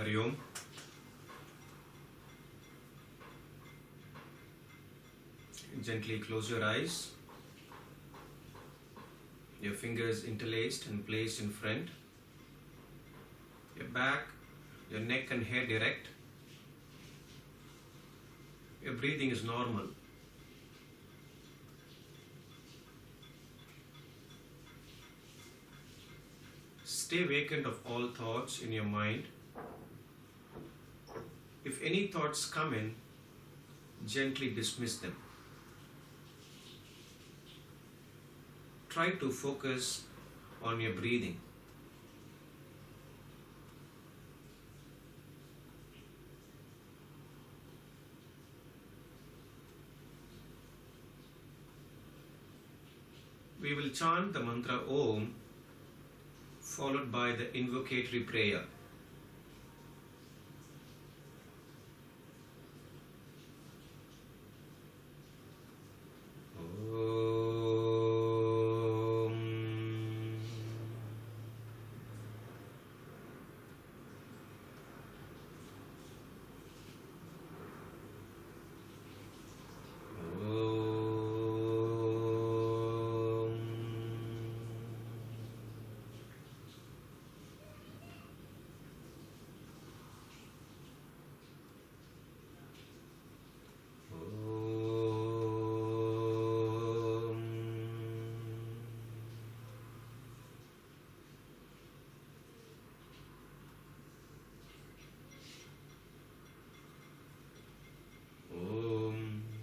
Hari Om. Gently close your eyes. Your fingers interlaced and placed in front. Your back, your neck and head erect. Your breathing is normal. Stay vacant of all thoughts in your mind. If any thoughts come in, gently dismiss them. Try to focus on your breathing. We will chant the mantra Om followed by the invocatory prayer.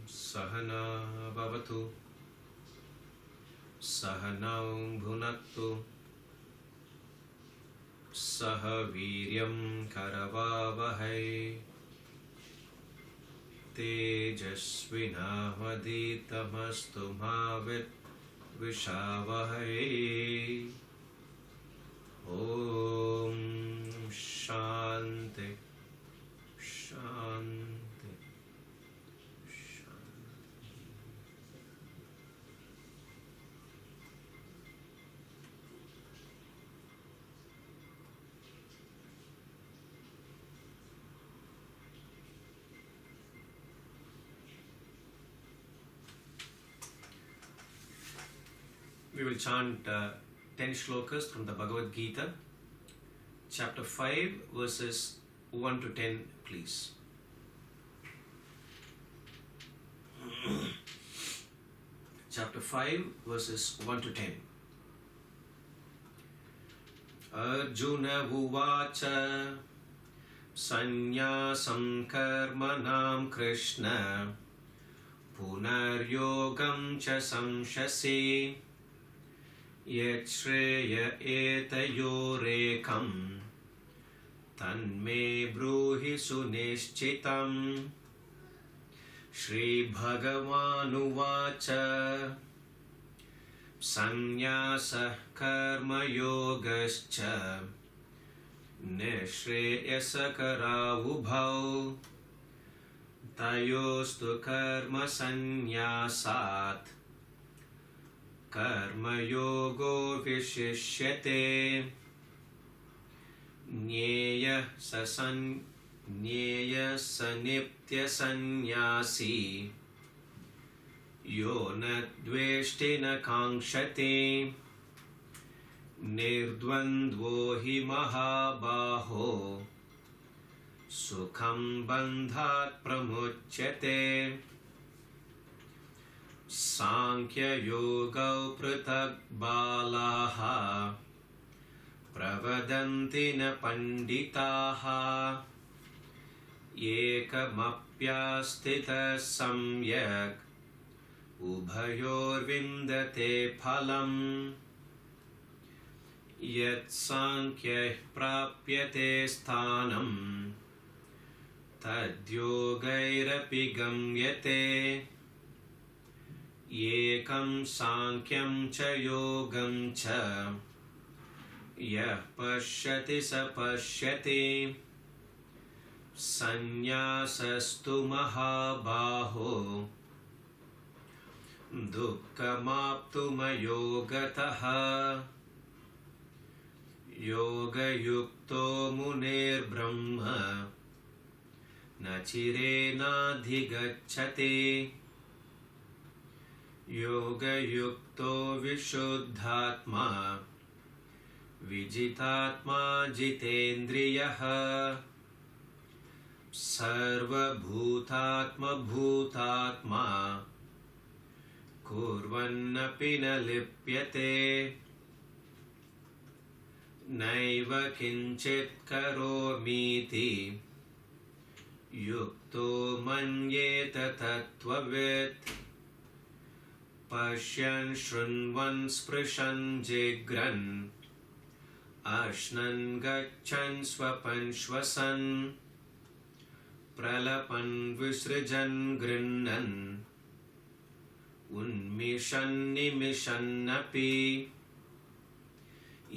Sahana bhavatu, sahanau bhunaktu, sahaviryam karavavahai, tejasvinavaditamastu mavit vishavahai. Om Shanti Shanti. We will chant 10 shlokas from the Bhagavad Gita, chapter 5, verses 1 to 10, please. Chapter 5, verses 1 to 10. Arjuna uvacha sanyasam karmanam Krishna punaryogam cha samshasi Yachreya etayorekam tanme bruhi sunishchitam. Shri Bhagavanuvacha Sanyasa karma yogascha nishreyasa karavubhau tayostu karma sanyasat Karma yogo vishishyate Nyeya saniptya sanyasi Yo na dveshti na kankshate Nirdvandvo hi mahabaho Sukham bandhat pramuchyate Sankhya yoga pratak balaha Pravadanti na panditaha Yekamapyastita samyak Ubhayor vindate phalam Yat sankhya prapyate sthanam Tadyogairapi gamyate Yekam sankyam cha yogam cha Yah pashyati sa pashyati Sanyasastu mahabaho Dukkhamaptu mayogataha योगयुक्तो मुनेर्ब्रह्म न चिरेणाधिगच्छते योगयुक्तो विशुद्धात्मा विजितात्मा जितेन्द्रियः सर्वभूतात्मभूतात्मा कुर्वन्नपि न लिप्यते नैव किञ्चित् करोमीति युक्तो मन्येत तत्त्ववित् पश्यन् शृण्वन् स्पृशन् जिघ्रन् अश्नन् गच्छन् स्वपन् श्वसन् प्रलपन् विसृजन् गृह्णन् उन्मिषन् निमिषन्नपि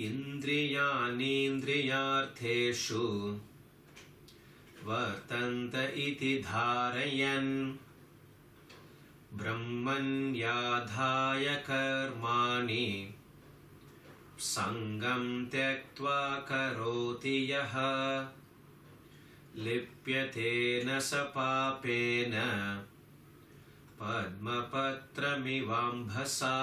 इन्द्रियाणीन्द्रियार्थेषु वर्तन्त इति धारयन् ब्रह्मण्याधाय कर्माणि सङ्गं त्यक्त्वा करोति यः लिप्यते न स पापेन पद्मपत्रमिवाम्भसा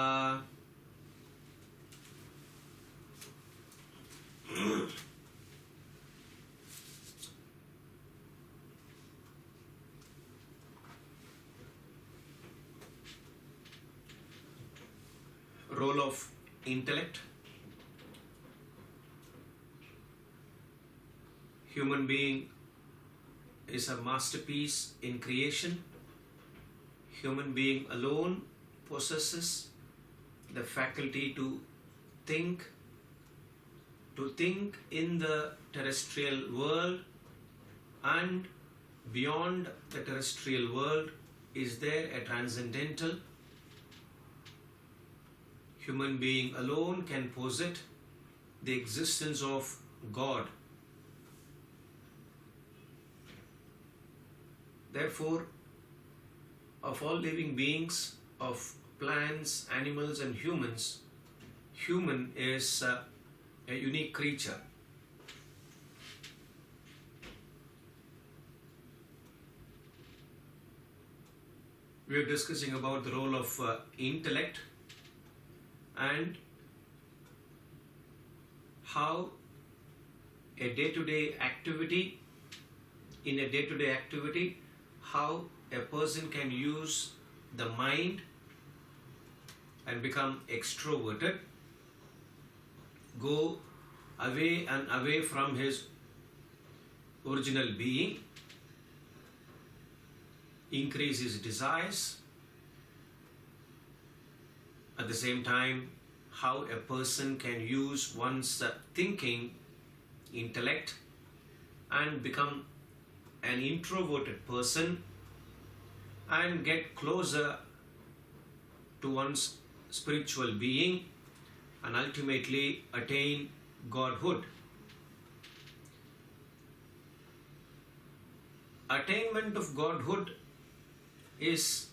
Role of intellect. Human being is a masterpiece in creation. Human being alone possesses the faculty to think in the terrestrial world, and beyond the terrestrial world is there a transcendental. Human being alone can posit the existence of God. Therefore, of all living beings, of plants, animals and humans, human is a unique creature. We are discussing about the role of intellect and how a day-to-day activity, how a person can use the mind and become extroverted, go away and away from his original being, increase his desires. At the same time, how a person can use one's thinking, intellect, and become an introverted person and get closer to one's spiritual being and ultimately attain Godhood. Attainment of Godhood is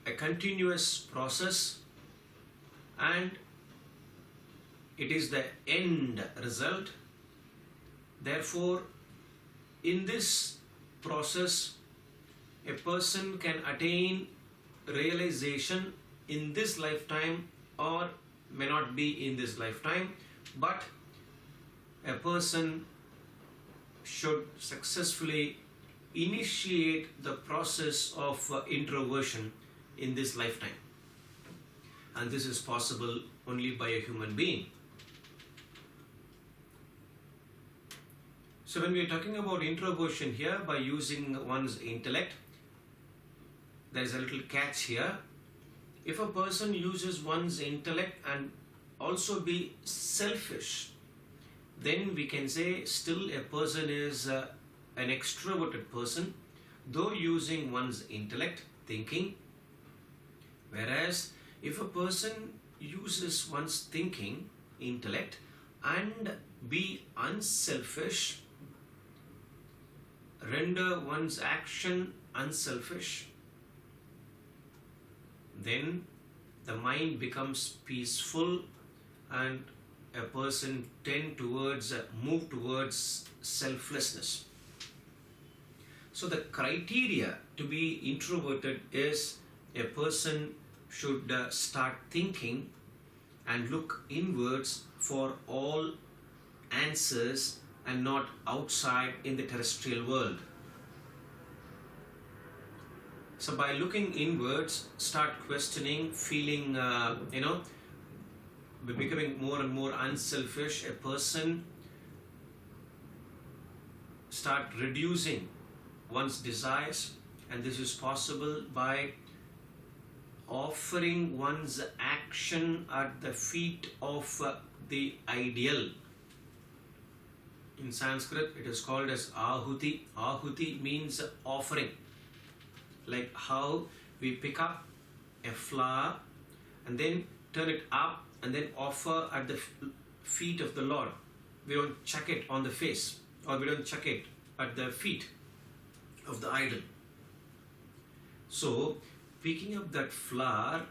a continuous process, and it is the end result. Therefore, in this process, a person can attain realization in this lifetime or may not be in this lifetime, but a person should successfully initiate the process of introversion in this lifetime, and this is possible only by a human being. So when we are talking about introversion here, by using one's intellect, there is a little catch here. If a person uses one's intellect and also be selfish, then we can say still a person is an extroverted person, though using one's intellect, thinking. Whereas if a person uses one's thinking, intellect, and be unselfish, render one's action unselfish, then the mind becomes peaceful and a person move towards selflessness. So the criteria to be introverted is a person should start thinking and look inwards for all answers and not outside in the terrestrial world. So by looking inwards, start questioning, feeling, becoming more and more unselfish, a person start reducing one's desires, and this is possible by offering one's action at the feet of the ideal. In Sanskrit, it is called as ahuti. Ahuti means offering. Like how we pick up a flower and then turn it up and then offer at the feet of the Lord. We don't chuck it on the face, or we don't chuck it at the feet of the idol. So, picking up that flower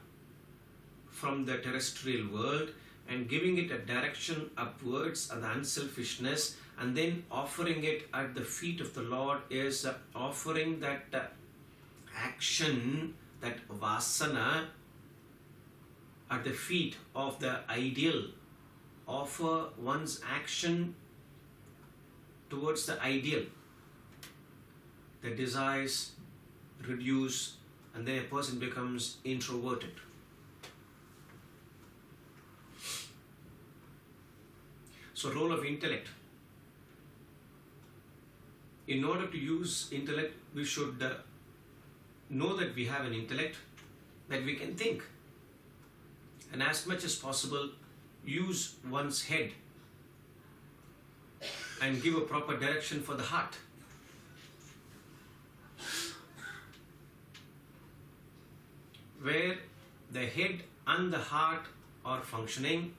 from the terrestrial world and giving it a direction upwards and the unselfishness, and then offering it at the feet of the Lord is offering that action, that vasana at the feet of the ideal. Offer one's action towards the ideal. The desires reduce, and then a person becomes introverted. So, role of intellect. In order to use intellect, we should know that we have an intellect, that we can think, and as much as possible use one's head and give a proper direction for the heart. Where the head and the heart are functioning,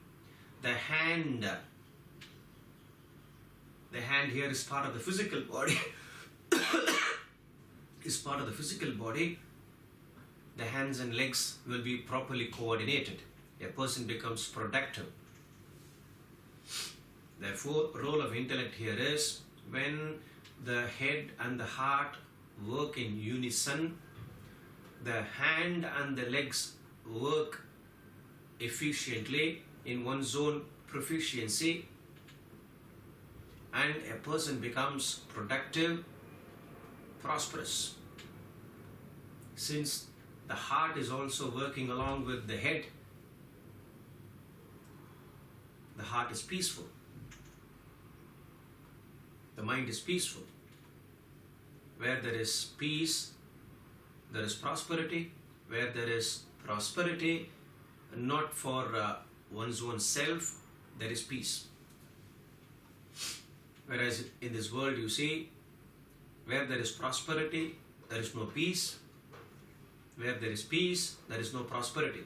the hand here is part of the physical body is part of the physical body. The hands and legs will be properly coordinated. A person becomes productive. Therefore, role of intellect here is when the head and the heart work in unison, the hand and the legs work efficiently in one's own proficiency, and a person becomes productive, prosperous. Since the heart is also working along with the head, the heart is peaceful. The mind is peaceful. Where there is peace, there is prosperity. Where there is prosperity, not for one's own self, there is peace. Whereas in this world, you see, where there is prosperity, there is no peace. Where there is peace, there is no prosperity.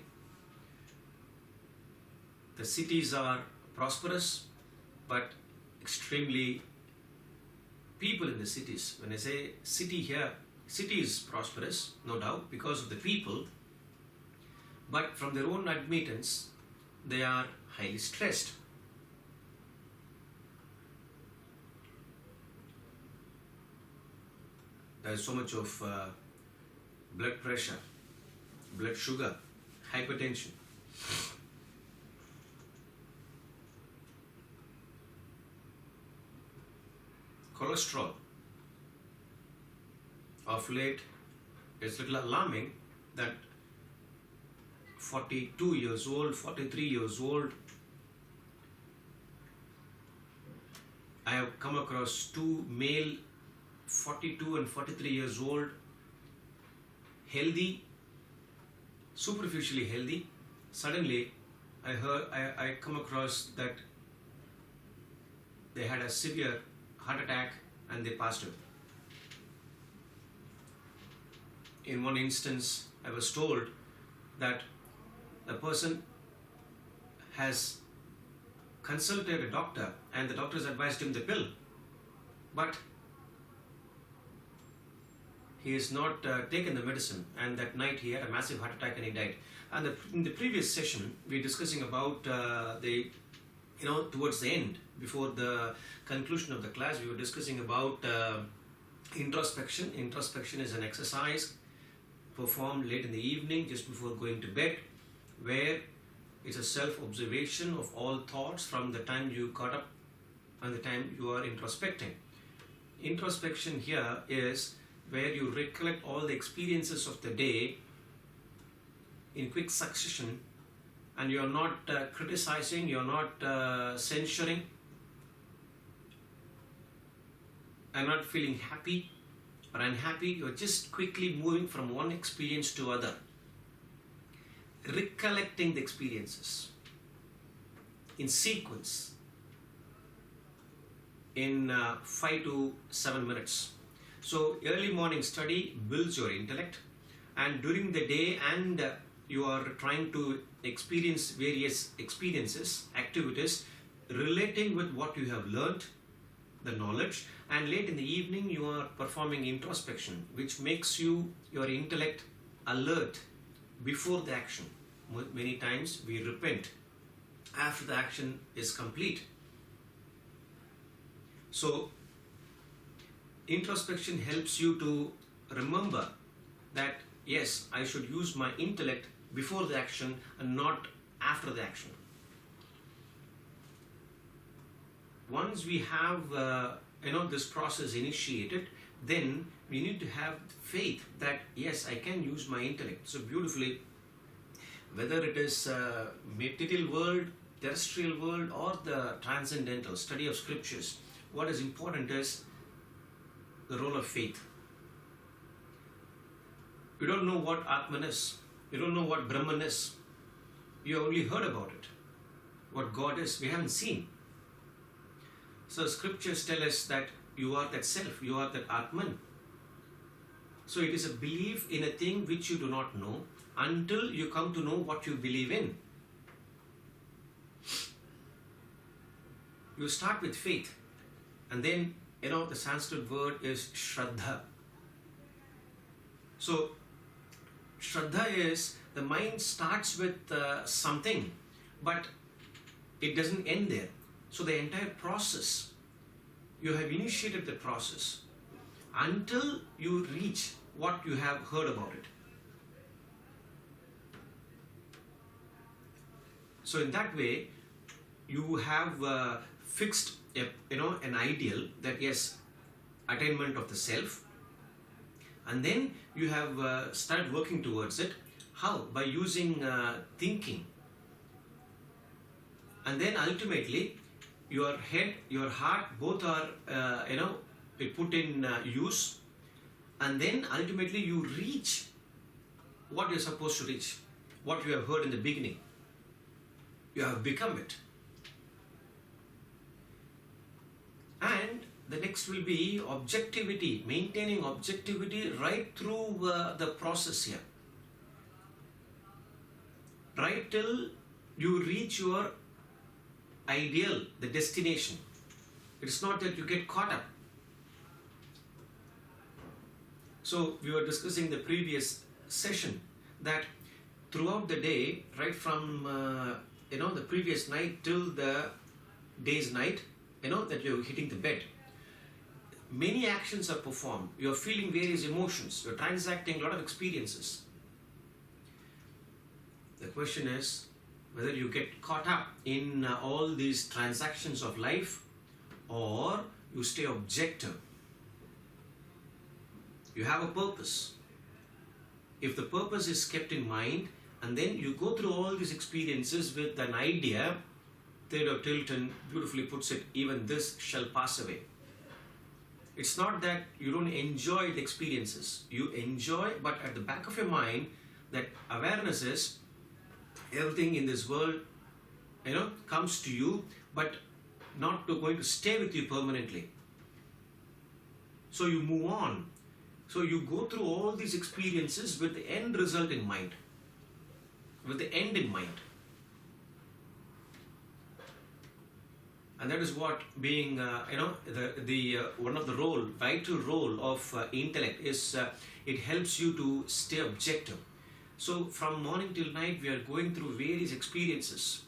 The cities are prosperous, but extremely people in the cities. When I say city here, city is prosperous, no doubt, because of the people, but from their own admittance, they are highly stressed. There is so much of blood pressure, blood sugar, hypertension. Cholesterol. Of late, it's a little alarming that 42 years old, 43 years old, I have come across two male 42 and 43 years old, healthy, superficially healthy. Suddenly, I come across that they had a severe heart attack and they passed away. In one instance, I was told that the person has consulted a doctor and the doctor has advised him the pill, but he has not taken the medicine, and that night he had a massive heart attack and he died. And in the previous session, we were discussing about the towards the end, before the conclusion of the class, we were discussing about introspection. Introspection is an exercise performed late in the evening, just before going to bed, where it's a self-observation of all thoughts from the time you got up and the time you are introspecting. Introspection here is where you recollect all the experiences of the day in quick succession, and you're not criticizing, you're not censuring, and not feeling happy or unhappy. You're just quickly moving from one experience to other, recollecting the experiences in sequence in 5 to 7 minutes. So early morning study builds your intellect, and during the day and you are trying to experience various experiences, activities relating with what you have learned, the knowledge, and late in the evening you are performing introspection, which makes your intellect alert before the action. Many times we repent after the action is complete. So introspection helps you to remember that yes, I should use my intellect before the action and not after the action. Once we have this process initiated, then we need to have faith that yes, I can use my intellect. So beautifully, whether it is material world, terrestrial world, or the transcendental study of scriptures, what is important is the role of faith. You don't know what Atman is. You don't know what Brahman is. You only heard about it. What God is, we haven't seen. So scriptures tell us that you are that self, you are that Atman. So it is a belief in a thing which you do not know until you come to know what you believe in. You start with faith, and then the Sanskrit word is Shraddha. So Shraddha is the mind starts with something, but it doesn't end there. So the entire process, you have initiated the process until you reach what you have heard about it. So in that way, you have fixed an ideal that yes, attainment of the self, and then you have started working towards it. How? By using thinking, and then ultimately your head, your heart, both are put in use, and then ultimately you reach what you're supposed to reach, what you have heard in the beginning. You have become it. And the next will be objectivity, maintaining objectivity right through the process here. Right till you reach your ideal, the destination. It's not that you get caught up. So we were discussing the previous session that throughout the day, right from the previous night till the day's night, that you're hitting the bed, many actions are performed. You're feeling various emotions. You're transacting a lot of experiences. The question is whether you get caught up in all these transactions of life, or you stay objective. You have a purpose. If the purpose is kept in mind, and then you go through all these experiences with an idea, Theodore Tilton beautifully puts it, even this shall pass away. It's not that you don't enjoy the experiences. You enjoy, but at the back of your mind, that awareness is everything in this world, comes to you, but not going to stay with you permanently. So you move on. So you go through all these experiences with the end result in mind, with the end in mind. And that is what being, one of the vital role of intellect is, it helps you to stay objective. So from morning till night, we are going through various experiences.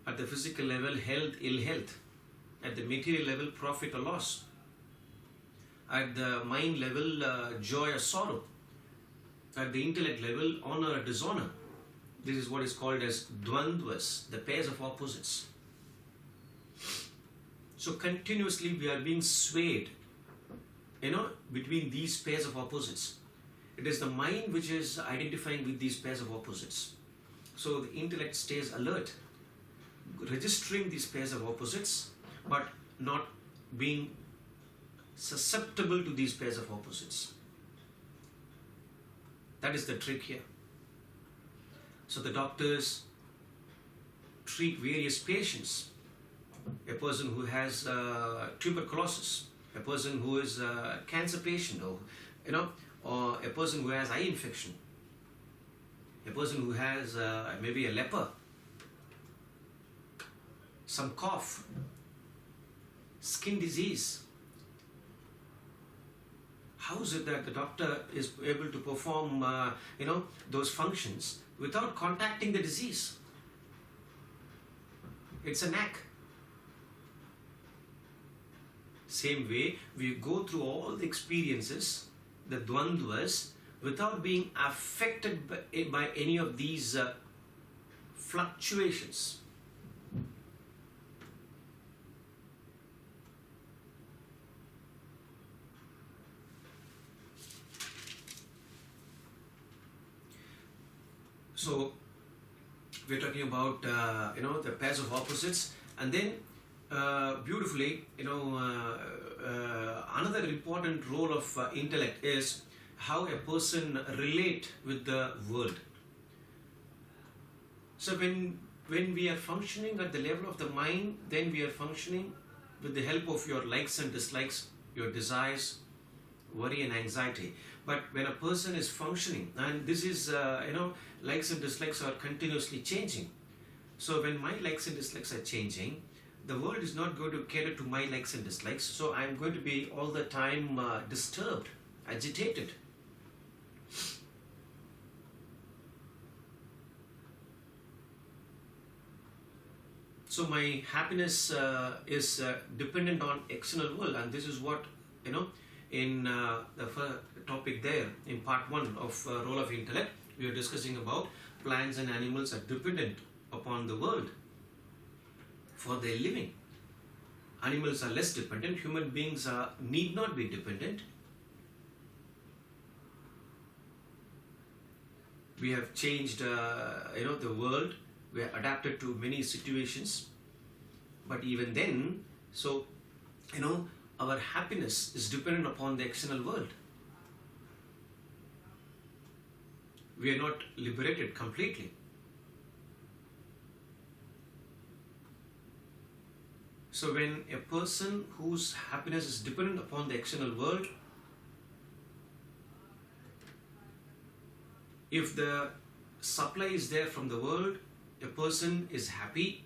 At the physical level, health, ill health. At the material level, profit or loss. At the mind level, joy or sorrow. At the intellect level, honor or dishonor. This is what is called as dvandvas, the pairs of opposites. So continuously we are being swayed, between these pairs of opposites. It is the mind which is identifying with these pairs of opposites. So the intellect stays alert, registering these pairs of opposites, but not being susceptible to these pairs of opposites. That is the trick here. So the doctors treat various patients. A person who has tuberculosis, a person who is a cancer patient, or a person who has eye infection, a person who has maybe a leper, some cough, skin disease. How is it that the doctor is able to perform, those functions without contacting the disease? It's a knack. Same way, we go through all the experiences, the dvandvas, without being affected by any of these fluctuations. So we're talking about the pairs of opposites, and then beautifully, another important role of intellect is how a person relate with the world. So when we are functioning at the level of the mind, then we are functioning with the help of your likes and dislikes, your desires, worry and anxiety. But when a person is functioning, and this is likes and dislikes are continuously changing. So when my likes and dislikes are changing, the world is not going to cater to my likes and dislikes. So I'm going to be all the time disturbed, agitated. So my happiness is dependent on external world, and this is what in the first topic there in part 1 of Role of Intellect, we are discussing about plants and animals are dependent upon the world for their living. Animals are less dependent. Human beings need not be dependent. We have changed, the world. We are adapted to many situations. But even then, so, our happiness is dependent upon the external world. We are not liberated completely. So when a person whose happiness is dependent upon the external world, if the supply is there from the world, a person is happy.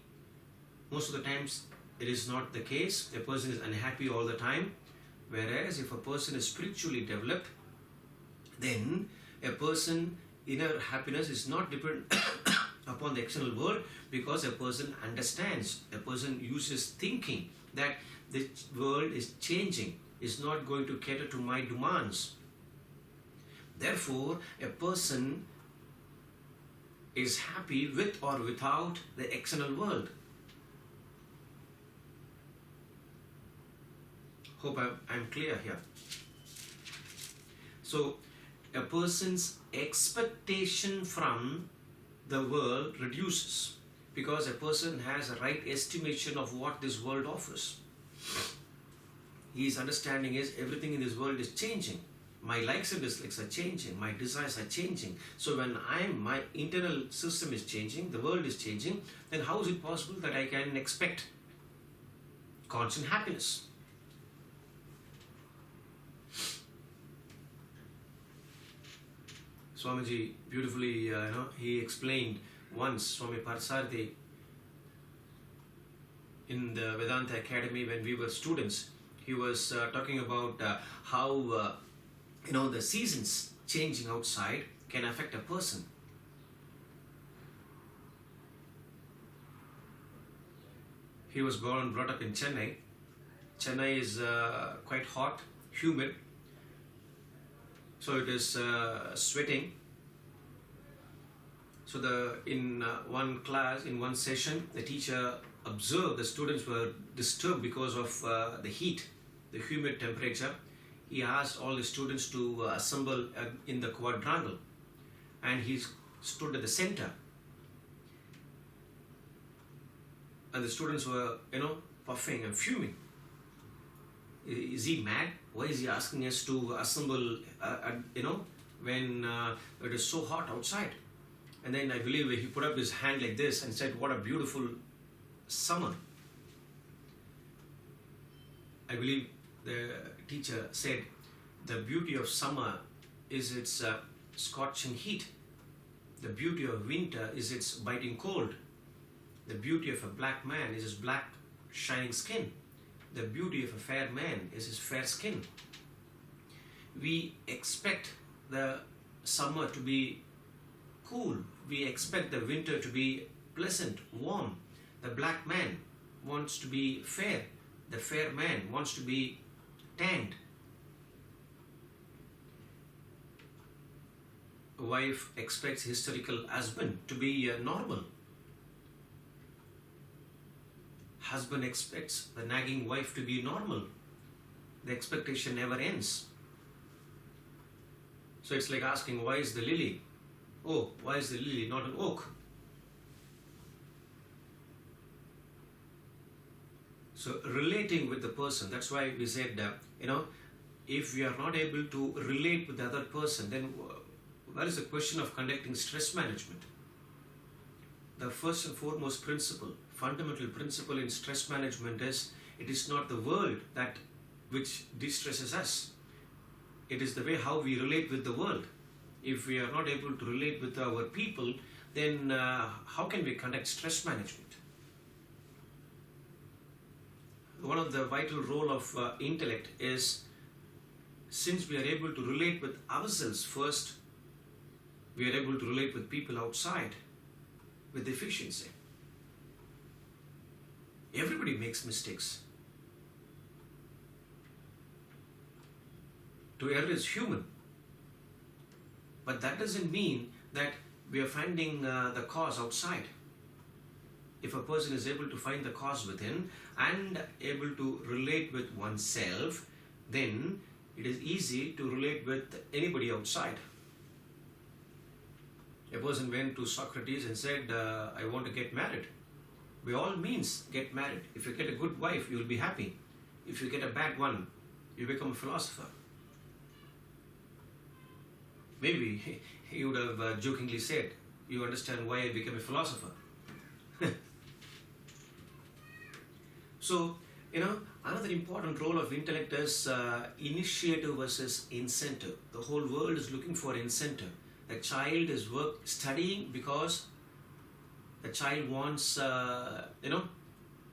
Most of the times it is not the case. A person is unhappy all the time. Whereas if a person is spiritually developed, then a person inner happiness is not dependent upon the external world, because a person understands, a person uses thinking that the world is changing, is not going to cater to my demands. Therefore, a person is happy with or without the external world. Hope I'm clear here. So, a person's expectation from the world reduces, because a person has a right estimation of what this world offers. His understanding is everything in this world is changing. My likes and dislikes are changing. My desires are changing. So when my internal system is changing, the world is changing, then how is it possible that I can expect constant happiness? Swamiji beautifully, he explained once, Swami Parsarthi, in the Vedanta Academy when we were students, he was talking about how, the seasons changing outside can affect a person. He was born and brought up in Chennai. Chennai is quite hot, humid, so it is sweating. So in one class, in one session, the teacher observed the students were disturbed because of the heat, the humid temperature. He asked all the students to assemble in the quadrangle, and he stood at the center. And the students were, puffing and fuming. Is he mad? Why is he asking us to assemble, when it is so hot outside? And then I believe he put up his hand like this and said, "What a beautiful summer." I believe the teacher said, the beauty of summer is its scorching heat. The beauty of winter is its biting cold. The beauty of a black man is his black, shining skin. The beauty of a fair man is his fair skin. We expect the summer to be cool. We expect the winter to be pleasant, warm. The black man wants to be fair. The fair man wants to be tanned. A wife expects hysterical husband to be normal. Husband expects the nagging wife to be normal. The expectation never ends. So it's like asking, why is the lily? Oh, why is the lily not an oak? So relating with the person, that's why we said, if we are not able to relate with the other person, then where is the question of conducting stress management? The first and foremost principle, fundamental principle in stress management is, it is not the world that which distresses us. It is the way how we relate with the world. If we are not able to relate with our people, then how can we conduct stress management? One of the vital role of intellect is, since we are able to relate with ourselves first, we are able to relate with people outside with efficiency. Everybody makes mistakes. To err is human. But that doesn't mean that we are finding the cause outside. If a person is able to find the cause within and able to relate with oneself, then it is easy to relate with anybody outside. A person went to Socrates and said, I want to get married. By all means, get married. If you get a good wife, you will be happy. If you get a bad one, you become a philosopher. Maybe he would have jokingly said, you understand why I became a philosopher. So, another important role of intellect is initiative versus incentive. The whole world is looking for incentive. The child is studying because the child wants,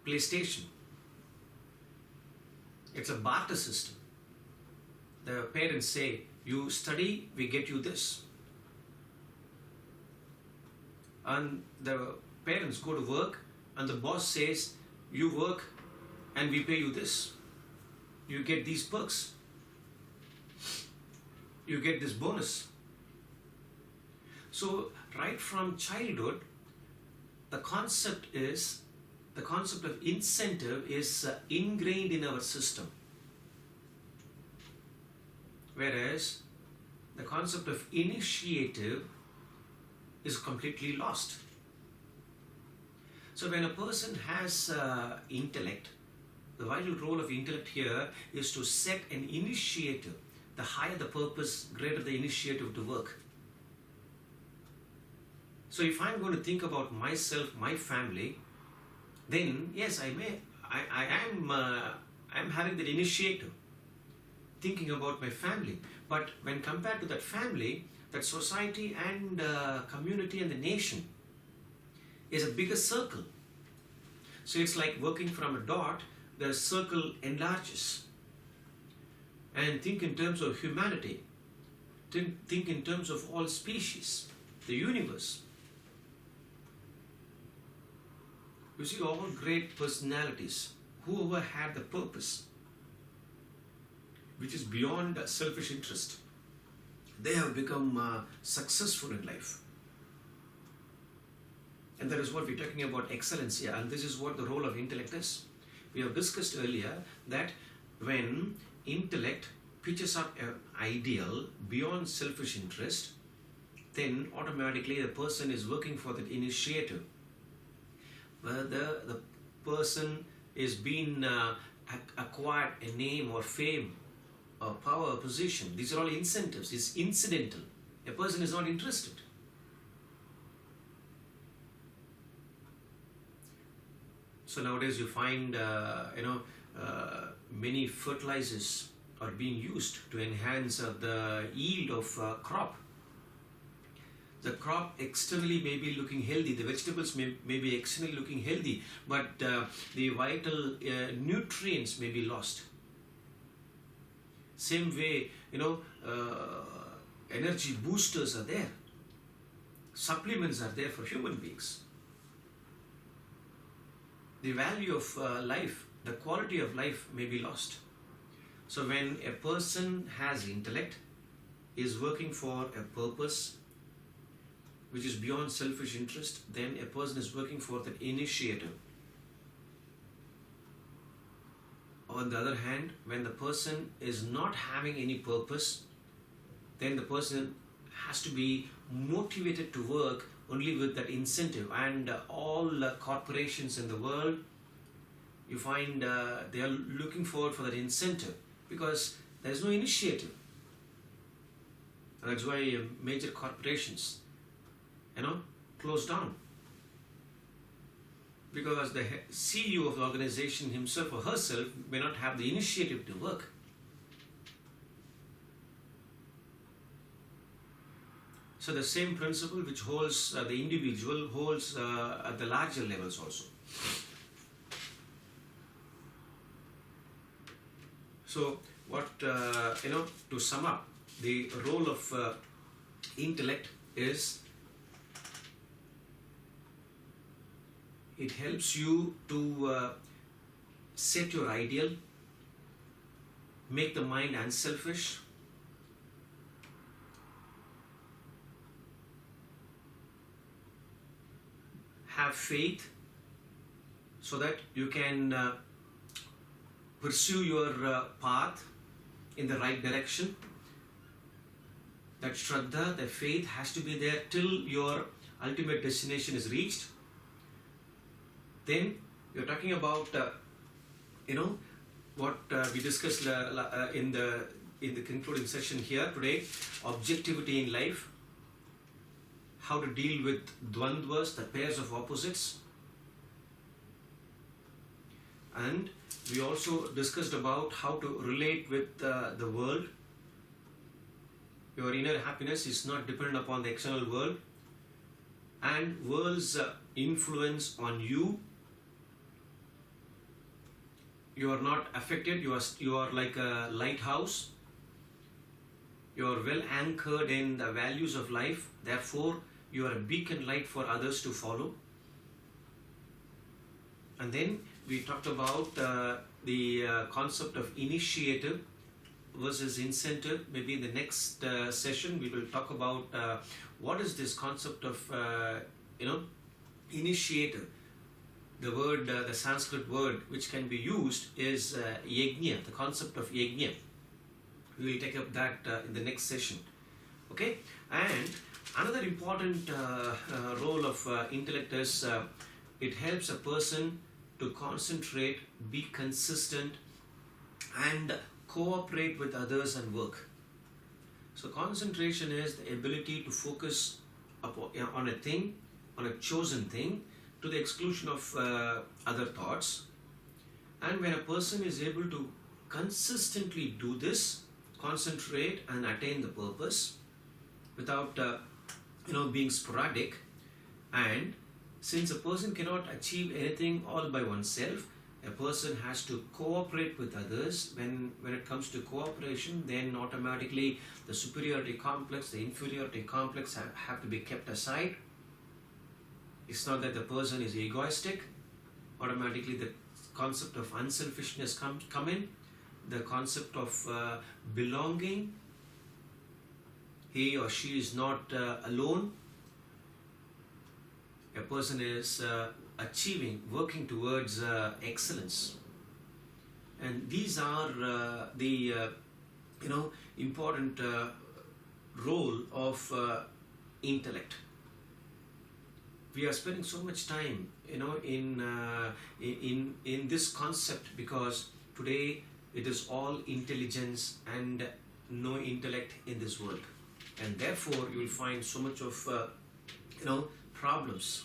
PlayStation. It's a barter system. The parents say, you study, we get you this. And the parents go to work and the boss says, you work and we pay you this. You get these perks. You get this bonus. So right from childhood, the concept of incentive is ingrained in our system. Whereas the concept of initiative is completely lost. So when a person has intellect, the vital role of intellect here is to set an initiative. The higher the purpose, greater the initiative to work. So if I'm going to think about myself, my family, then yes, I am having that initiative, thinking about my family. But when compared to that family, that society and community and the nation is a bigger circle. So it's like working from a dot, the circle enlarges. And think in terms of humanity. Think in terms of all species, the universe. You see, all great personalities, whoever had the purpose which is beyond selfish interest, they have become successful in life. And that is what we're talking about excellence here. And this is what the role of intellect is. We have discussed earlier that when intellect pitches up an ideal beyond selfish interest, then automatically the person is working for that initiative. Whether the person is being acquired a name or fame or power or position, these are all incentives. It's incidental. A person is not interested. So nowadays you find many fertilizers are being used to enhance the yield of crop. The crop externally may be looking healthy, the vegetables may be externally looking healthy, but the vital nutrients may be lost. Same way, energy boosters are there. Supplements are there for human beings. The value of life, the quality of life may be lost. So when a person has intellect, is working for a purpose which is beyond selfish interest, then a person is working for that initiative. On the other hand, when the person is not having any purpose, then the person has to be motivated to work only with that incentive. And all corporations in the world, you find they are looking forward for that incentive because there is no initiative. And that's why major corporations, close down. Because the CEO of the organization himself or herself may not have the initiative to work. So the same principle which holds the individual holds at the larger levels also. So what, to sum up, the role of intellect is it helps you to set your ideal, make the mind unselfish, have faith so that you can pursue your path in the right direction. That Shraddha, that faith has to be there till your ultimate destination is reached. Then you're talking about, what we discussed in the concluding session here today, objectivity in life, how to deal with dvandvas, the pairs of opposites. And we also discussed about how to relate with the world. Your inner happiness is not dependent upon the external world, and world's influence on you. You are not affected. You are like a lighthouse. You are well anchored in the values of life. Therefore, you are a beacon light for others to follow. And then we talked about the concept of initiative versus incentive. Maybe in the next session we will talk about what is this concept of initiative. The word, the Sanskrit word which can be used is yajna, the concept of yajna. We will take up that in the next session. Okay? And another important role of intellect is it helps a person to concentrate, be consistent, and cooperate with others and work. So concentration is the ability to focus on a thing, on a chosen thing, to the exclusion of other thoughts. And when a person is able to consistently do this, concentrate and attain the purpose without being sporadic, and since a person cannot achieve anything all by oneself, a person has to cooperate with others. When it comes to cooperation, then automatically the superiority complex, the inferiority complex have to be kept aside. It's not that the person is egoistic, automatically the concept of unselfishness come in, the concept of belonging. He or she is not alone. A person is achieving, working towards excellence. And these are the important role of intellect. We are spending so much time in this concept because today it is all intelligence and no intellect in this world, and therefore you will find so much of problems.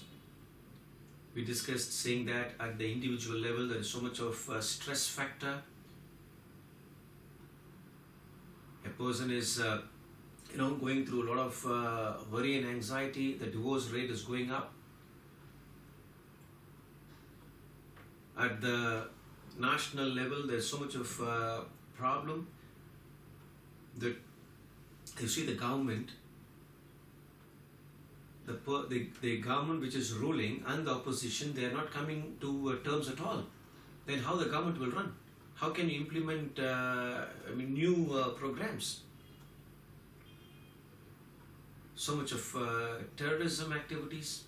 We discussed saying that at the individual level there is so much of stress factor. A person is going through a lot of worry and anxiety. The divorce rate is going up. At the national level there is so much of problem that you see the government, the government which is ruling and the opposition, they are not coming to terms at all. Then how the government will run? How can you implement new programs? So much of terrorism activities.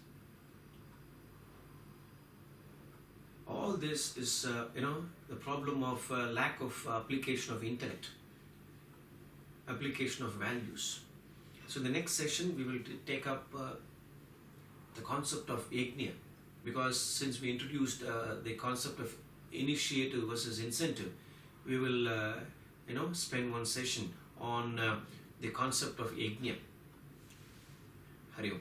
All this is the problem of lack of application of intellect, application of values. So in the next session we will take up the concept of yajna, because since we introduced the concept of initiative versus incentive, we will spend one session on the concept of yajna. Hari Om.